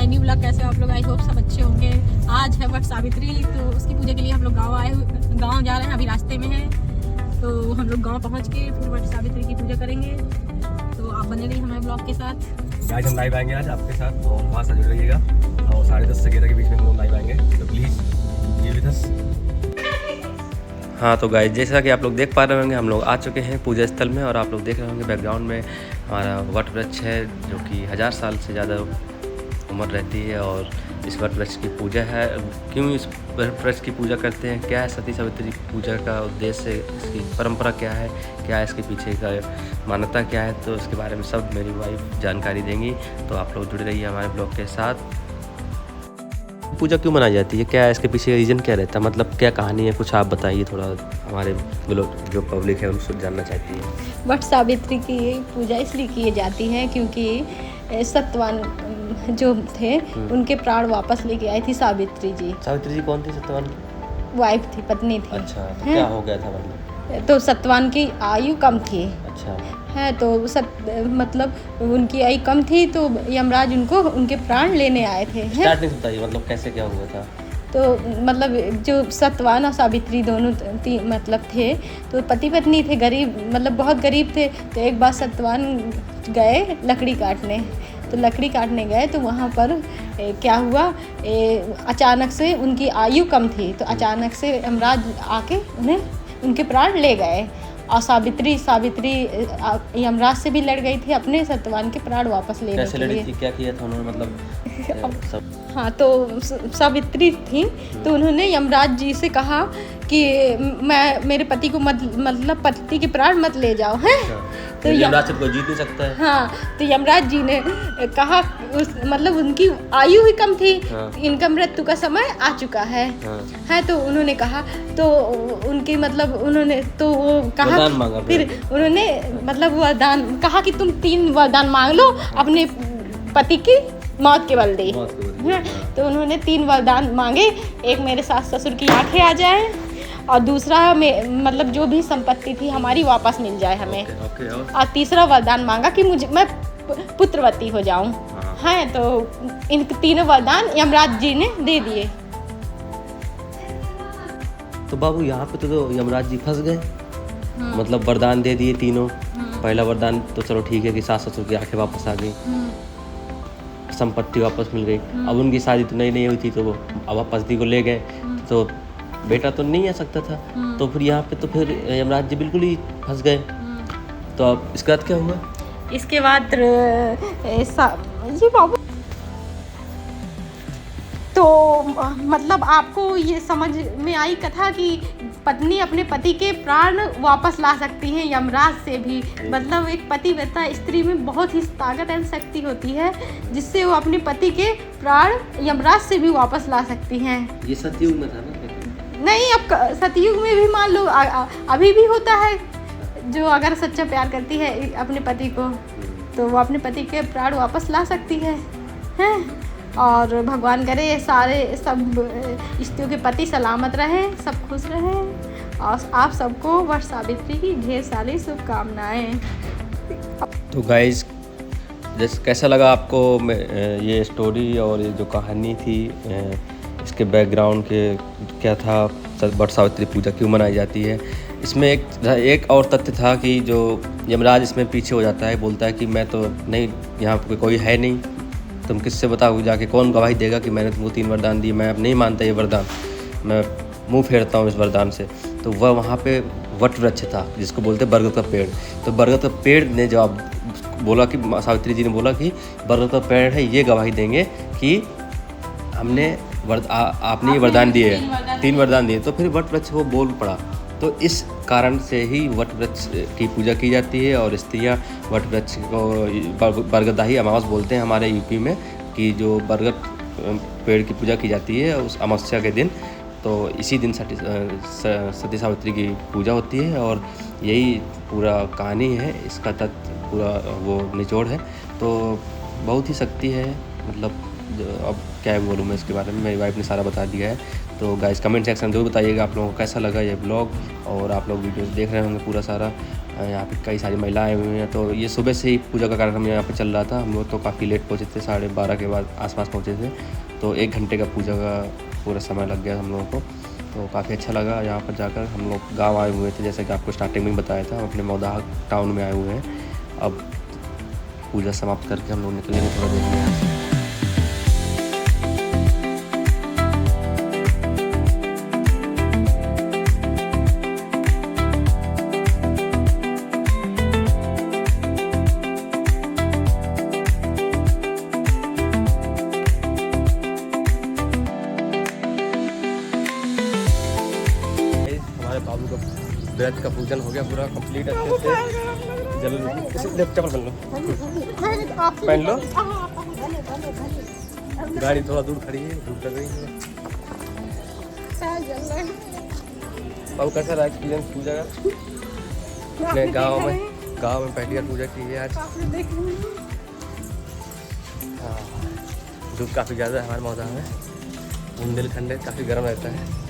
My new blog. कैसे आप लोग? आई होप सब अच्छे होंगे। आज है वट सावित्री, तो उसकी पूजा के लिए हम लोग गाँव जा रहे हैं। अभी रास्ते में हैं, तो हम लोग गाँव पहुँच के फिर वट सावित्री की पूजा करेंगे। तो आप बने रहिए हमारे ब्लॉग के साथ। गाइस हम लाइव आएंगे आज आपके साथ, और वहाँ से जुड़ रहिएगा। और 10:30 से 11 के बीच में हम लोग लाइव आएंगे, तो प्लीज़ बी विद अस। हाँ तो गाइस, जैसा कि आप लोग देख पा रहे होंगे, हम लोग आ चुके हैं पूजा स्थल में। और आप लोग देख रहे होंगे बैकग्राउंड में हमारा वट वृक्ष है, जो कि 1000 साल से ज़्यादा उम्र रहती है। और इस वट वृक्ष की पूजा है। क्यों इस वट वृक्ष की पूजा करते हैं, क्या है सती सावित्री की पूजा का उद्देश्य, इसकी परंपरा क्या है इसके पीछे का मान्यता क्या है, तो इसके बारे में सब मेरी वाइफ जानकारी देंगी। तो आप लोग जुड़े रहिए हमारे ब्लॉग के साथ। पूजा क्यों मनाई जाती है, क्या है इसके पीछे रीज़न क्या रहता है, मतलब क्या कहानी है, कुछ आप बताइए थोड़ा। हमारे जो पब्लिक है उनको जानना चाहती है। वट सावित्री की पूजा इसलिए की जाती है क्योंकि सत्यवान जो थे उनके प्राण वापस लेके आई थी सावित्री जी। सावित्री जी कौन थी? सत्यवान वाइफ थी, पत्नी थी। अच्छा, तो क्या हो गया था मतलब? तो सत्यवान की आयु कम थी। अच्छा है, तो मतलब उनकी आयु कम थी, तो यमराज उनको उनके प्राण लेने आए थे। स्टार्टिंग बताइए, मतलब कैसे क्या हुआ था? तो मतलब जो सत्यवान और सावित्री दोनों मतलब थे, तो पति पत्नी थे, गरीब, मतलब बहुत गरीब थे। तो एक बार सत्यवान गए लकड़ी काटने, तो लकड़ी काटने गए तो वहाँ पर क्या हुआ, अचानक से उनकी आयु कम थी, तो अचानक से यमराज आके उन्हें उनके प्राण ले गए। और सावित्री यमराज से भी लड़ गई थी अपने सत्यवान के प्राण वापस लेने के लिए। कैसे लड़ी थी, क्या किया था उन्होंने, मतलब हाँ, तो सावित्री थी, तो उन्होंने यमराज जी से कहा कि मैं मेरे पति को मतलब पति के प्राण मत ले जाओ, हैं। तो यमराज से कोई जीत नहीं सकता है। हाँ, तो यमराज जी ने कहा मतलब उनकी आयु ही कम थी। हाँ। इनका मृत्यु का समय आ चुका है। हाँ। है, तो उन्होंने कहा, तो उनके मतलब उन्होंने तो वो कहा, फिर उन्होंने मतलब वरदान कहा कि तुम 3 वरदान मांग लो अपने पति की मौत के बदले। तो उन्होंने 3 वरदान मांगे। एक, मेरे सास ससुर की आंखें आ जाए, और दूसरा मतलब जो भी संपत्ति थी हमारी वापस मिल जाए हमें। और तीसरा वरदान मांगा कि मैं पुत्रवती हो जाऊं। हैं, तो इन 3 वरदान यमराज जी ने दे दिए। तो बाबू यहाँ पे तो यमराज जी फंस गए। मतलब वरदान दे दिए तीनों। पहला वरदान तो चलो ठीक है कि सास ससुर की आंखें वापस आ गई, संपत्ति वापस मिल गई। अब उनकी शादी तो नहीं हुई थी, तो वो अब पति को ले गए, तो बेटा तो नहीं आ सकता था। तो फिर यहाँ पे तो फिर यमराज जी बिल्कुल ही फंस गए। तो अब इसके बाद क्या हुआ? इसके बाद ये बाबू, तो मतलब आपको ये समझ में आई कथा कि पत्नी अपने पति के प्राण वापस ला सकती है यमराज से भी। मतलब एक पतिव्रता स्त्री में बहुत ही ताकत एंड शक्ति होती है, जिससे वो अपने पति के प्राण यमराज से भी वापस ला सकती हैं। ये सतयुग में था ना? नहीं, अब सतयुग में भी मान लो अभी भी होता है। जो अगर सच्चा प्यार करती है अपने पति को, तो वो अपने पति के प्राण वापस ला सकती है, हैं। और भगवान करे सब स्त्रियों के पति सलामत रहें, सब खुश रहें। और आप सबको वट सावित्री की ढेर सारी शुभकामनाएं। तो गाइस, जैसे कैसा लगा आपको ये स्टोरी और ये जो कहानी थी, इसके बैकग्राउंड के क्या था, वट सावित्री पूजा क्यों मनाई जाती है। इसमें एक और तथ्य था कि जो यमराज इसमें पीछे हो जाता है, बोलता है कि मैं तो नहीं, यहाँ पे कोई है नहीं, तुम किससे बताओ जाके, कौन गवाही देगा कि मैंने तुमको 3 वरदान दिए, मैं अब नहीं मानता ये वरदान, मैं मुंह फेरता हूँ इस वरदान से। तो वह वहाँ पे वट वृक्ष था, जिसको बोलते बरगद का पेड़। तो बरगद का पेड़ ने जवाब बोला कि सावित्री जी ने बोला कि बरगद का पेड़ है, ये गवाही देंगे कि हमने आपने ये वरदान दिए, 3 वरदान दिए। तो फिर वट वृक्ष वो बोल पड़ा। तो इस कारण से ही वट वृक्ष की पूजा की जाती है। और स्त्रियाँ वट वृक्ष को बरगदाही अमावस बोलते हैं हमारे यूपी में, कि जो बरगद पेड़ की पूजा की जाती है उस अमावस्या के दिन। तो इसी दिन सती सावित्री की पूजा होती है। और यही पूरा कहानी है, इसका तथ्य पूरा वो निचोड़ है। तो बहुत ही शक्ति है, मतलब अब क्या बोलूँ मैं इसके बारे में, मेरी वाइफ ने सारा बता दिया है। तो गाइस कमेंट सेक्शन में जरूर बताइएगा आप लोगों को कैसा लगा ये ब्लॉग। और आप लोग वीडियोस देख रहे होंगे पूरा सारा। यहाँ पे कई सारी महिलाएं हुई हैं। तो ये सुबह से ही पूजा का कार्यक्रम यहाँ पे चल रहा था। हम लोग तो काफ़ी लेट पहुँचे थे, 12:30 के बाद आसपास पहुँचे थे। तो 1 घंटे का पूजा का पूरा समय लग गया हम लोगों को। तो काफ़ी अच्छा लगा यहाँ पर जाकर। हम लोग गाँव आए हुए थे, जैसे कि आपको स्टार्टिंग में बताया था, हम अपने मौदाह टाउन में आए हुए हैं। अब पूजा समाप्त करके हम लोग निकलेंगे थोड़ा देर में यहाँ से। बाबू का व्रत का पूजन हो गया पूरा कंप्लीट अच्छे से। चलो चप्पल पहन लो, गाड़ी थोड़ा दूर खड़ी है, धूप लग रही है। बाबू कैसा रहा एक्सपीरियंस पूजा का? अपने गांव में पहली बार पूजा की है आज। हाँ, धूप काफ़ी ज़्यादा है हमारे मौदा में, बुंदेलखंड काफ़ी गर्म रहता है।